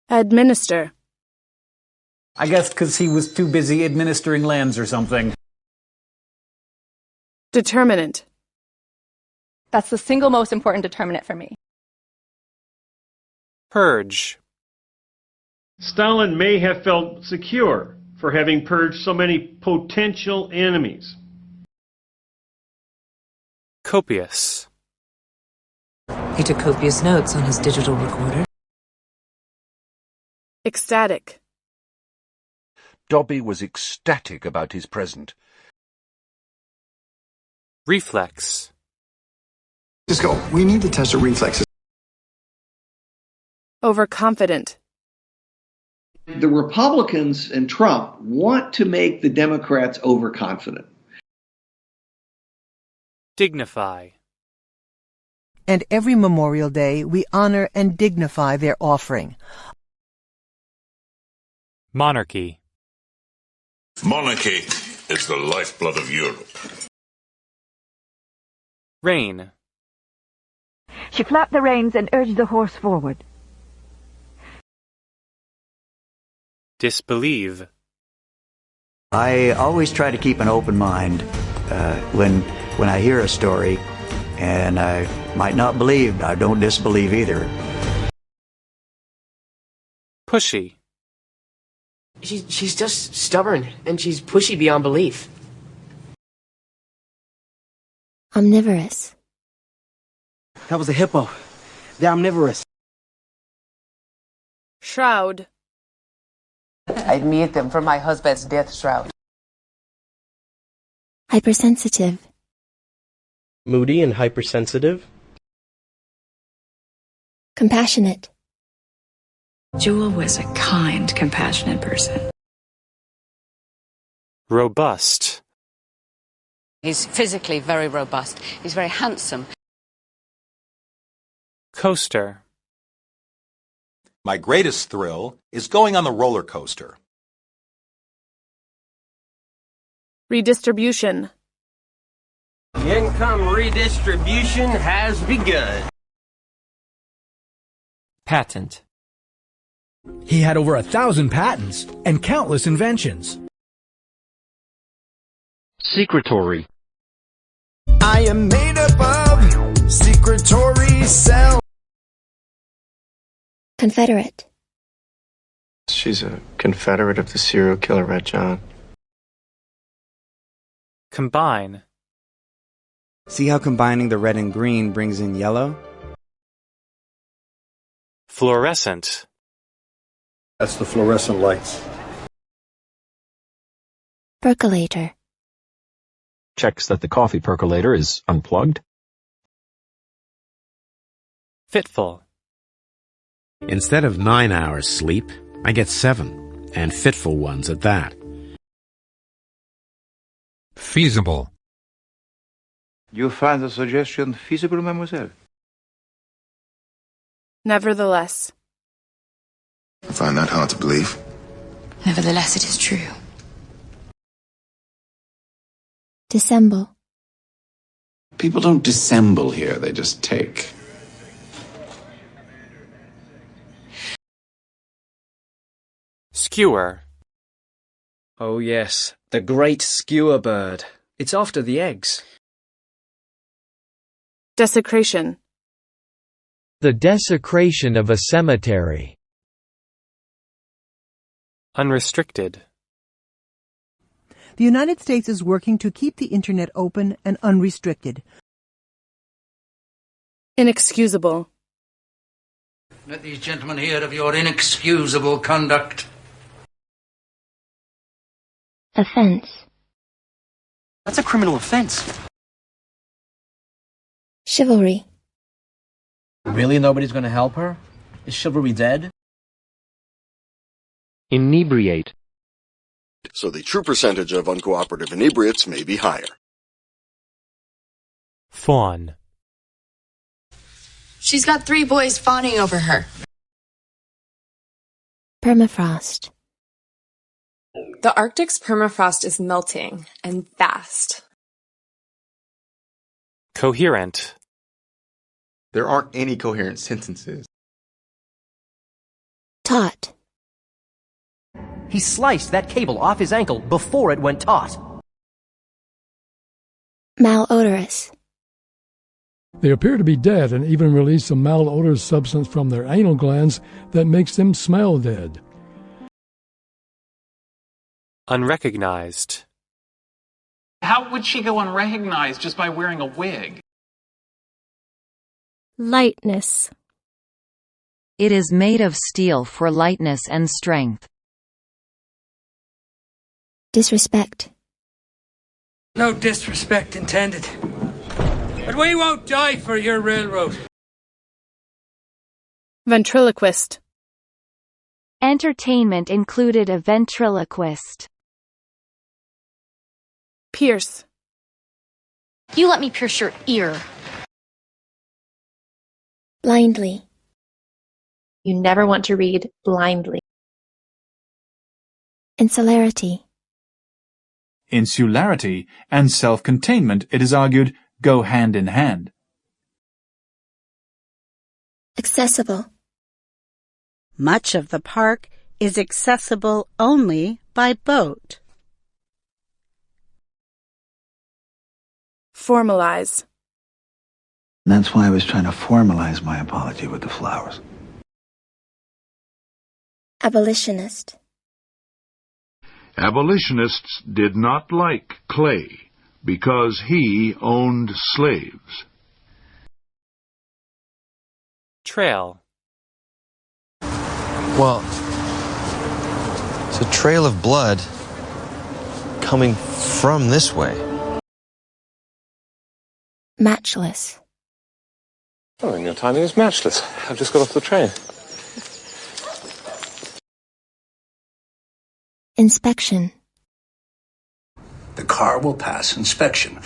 Administer. I guess because he was too busy administering lands or something. Determinant. That's the single most important determinant for me. Purge. Stalin may have felt secure for having purged so many potential enemies. Copious. He took copious notes on his digital recorder. Ecstatic. Dobby was ecstatic about his present. Reflex. Cisco, we need to test your reflexes. Overconfident. The Republicans and Trump want to make the Democrats overconfident. Dignify. And every Memorial Day we honor and dignify their offering. Monarchy. Monarchy is the lifeblood of Europe. Rein. She flapped the reins and urged the horse forward. Disbelieve. I always try to keep an open mind when I hear a story, and I might not believe, I don't disbelieve either. Pushy. She's just stubborn, and she's pushy beyond belief. Omnivorous. That was a hippo. They're omnivorous. Shroud. I'd meet them for my husband's death shroud. Hypersensitive. Moody and hypersensitive. Compassionate. Jewel was a kind, compassionate person. Robust. He's physically very robust. He's very handsome. Coaster. My greatest thrill is going on the roller coaster. Redistribution. Income redistribution has begun. Patent. He had over 1,000 patents and countless inventions. Secretory. I am made up of secretory cells. Confederate. She's a confederate of the serial killer Red John. Combine. See how combining the red and green brings in yellow? Fluorescent. That's the fluorescent lights. Percolator. Checks that the coffee percolator is unplugged. Fitful. Instead of 9 hours sleep, I get 7, and fitful ones at that. Feasible. You find the suggestion feasible, mademoiselle? Nevertheless. I find that hard to believe. Nevertheless, it is true. Dissemble. People don't dissemble here, they just take. Skewer. Oh yes, the great skewer bird. It's after the eggs. Desecration. The desecration of a cemetery. Unrestricted. The United States is working to keep the Internet open and unrestricted. Inexcusable. Let these gentlemen hear of your inexcusable conduct. Offense. That's a criminal offense. Chivalry. Really, nobody's going to help her? Is chivalry dead? Inebriate. So the true percentage of uncooperative inebriates may be higher. Fawn. She's got 3 boys fawning over her. Permafrost. The Arctic's permafrost is melting, and fast. Coherent. There aren't any coherent sentences. Taut. He sliced that cable off his ankle before it went taut. Malodorous. They appear to be dead and even release a malodorous substance from their anal glands that makes them smell dead. Unrecognized. How would she go unrecognized just by wearing a wig? Lightness. It is made of steel for lightness and strength. Disrespect. No disrespect intended. But we won't die for your railroad. Ventriloquist. Entertainment included a ventriloquist. Pierce. You let me pierce your ear. Blindly. You never want to read blindly. Insularity. Insularity and self-containment, it is argued, go hand in hand. Accessible. Much of the park is accessible only by boat. Formalize. That's why I was trying to formalize my apology with the flowers. Abolitionist. Abolitionists did not like Clay because he owned slaves. Trail. Well, it's a trail of blood coming from this way. Matchless. Oh, and your timing is matchless. I've just got off the train. Inspection. The car will pass inspection.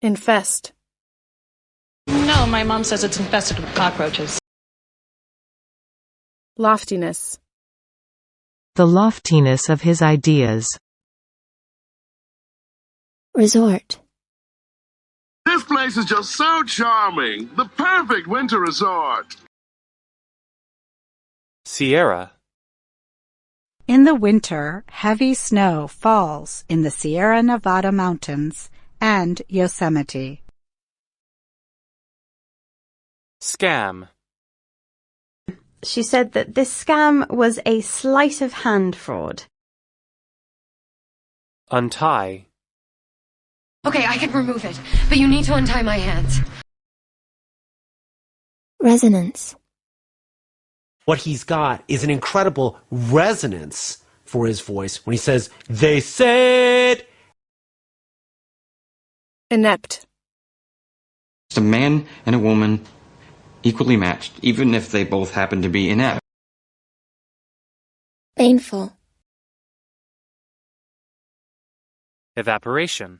Infest. No, my mom says it's infested with cockroaches. Loftiness. The loftiness of his ideas. Resort. This place is just so charming. The perfect winter resort. Sierra. In the winter, heavy snow falls in the Sierra Nevada mountains and Yosemite. Scam. She said that this scam was a sleight-of-hand fraud. Untie. Okay, I can remove it, but you need to untie my hands. Resonance. What he's got is an incredible resonance for his voice when he says, "They said." Inept. It's a man and a woman equally matched, even if they both happen to be inept. Painful. Evaporation.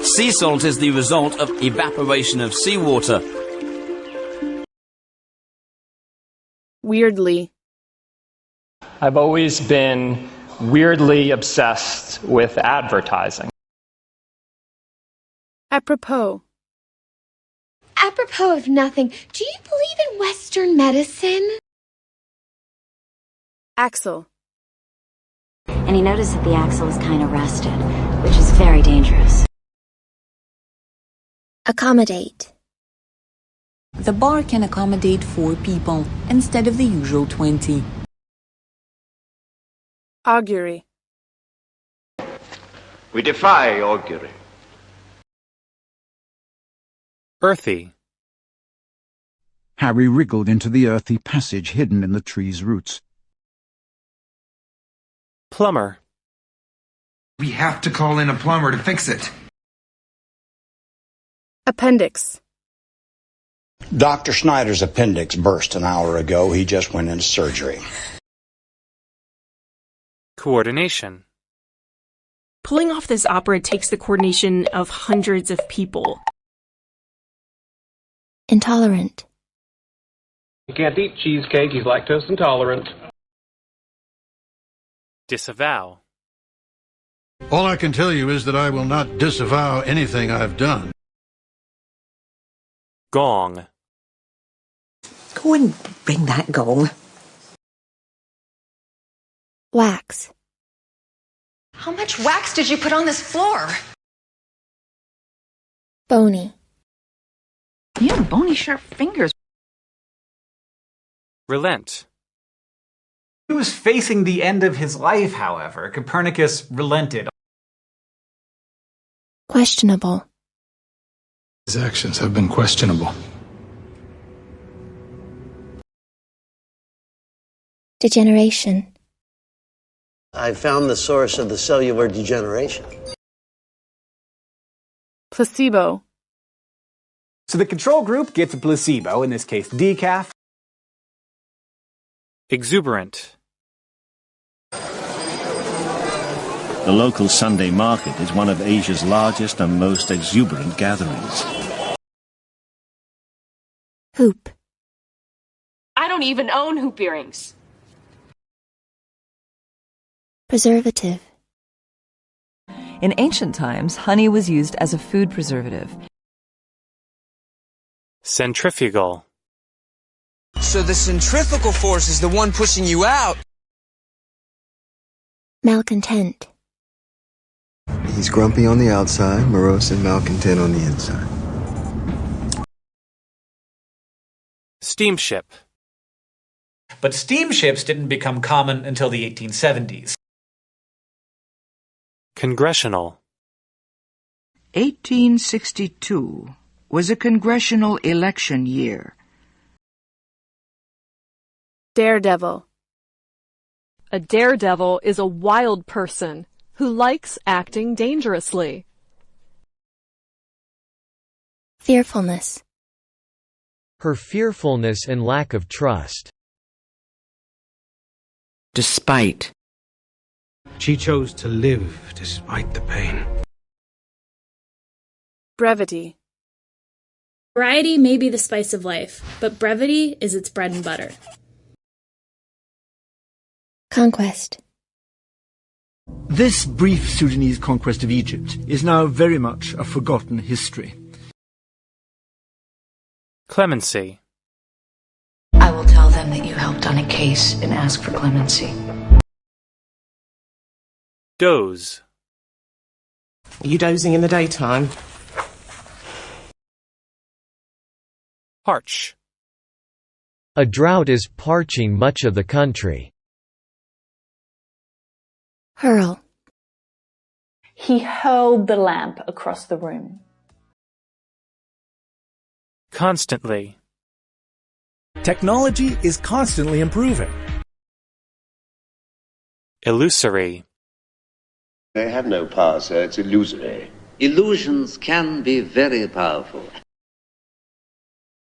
Sea salt is the result of evaporation of seawater. Weirdly. I've always been weirdly obsessed with advertising. Apropos. Apropos of nothing, do you believe in Western medicine? Axle. And he noticed that the axle is kind of rusted, which is very dangerous. Accommodate. The bar can accommodate 4 people instead of the usual 20. Augury. We defy augury. Earthy. Harry wriggled into the earthy passage hidden in the tree's roots. Plumber. We have to call in a plumber to fix it. Appendix. Dr. Schneider's appendix burst an hour ago. He just went into surgery. Coordination. Pulling off this opera takes the coordination of hundreds of people. Intolerant. He can't eat cheesecake. He's lactose intolerant. Disavow. All I can tell you is that I will not disavow anything I've done. Gong. Go and ring that gong. Wax. How much wax did you put on this floor? Bony. You have bony, sharp fingers. Relent. He was facing the end of his life, however. Copernicus relented. Questionable. His actions have been questionable. Degeneration. I found the source of the cellular degeneration. Placebo. So the control group gets a placebo, in this case decaf. Exuberant. The local Sunday market is one of Asia's largest and most exuberant gatherings. Hoop. I don't even own hoop earrings. Preservative. In ancient times, honey was used as a food preservative. Centrifugal. So the centrifugal force is the one pushing you out. Malcontent. He's grumpy on the outside, morose and malcontent on the inside. Steamship. But steamships didn't become common until the 1870s. Congressional. 1862 was a congressional election year. Daredevil. A daredevil is a wild person who likes acting dangerously. Fearfulness. Her fearfulness and lack of trust. Despite. She chose to live despite the pain. Brevity. Variety may be the spice of life, but brevity is its bread and butter. Conquest. This brief Sudanese conquest of Egypt is now very much a forgotten history. Clemency. I will tell them that you helped on a case and ask for clemency. Doze. Are you dozing in the daytime? Parch. A drought is parching much of the country. Hurl. He hurled the lamp across the room. Constantly. Technology is constantly improving. Illusory. They have no power, sir. It's illusory. Illusions can be very powerful.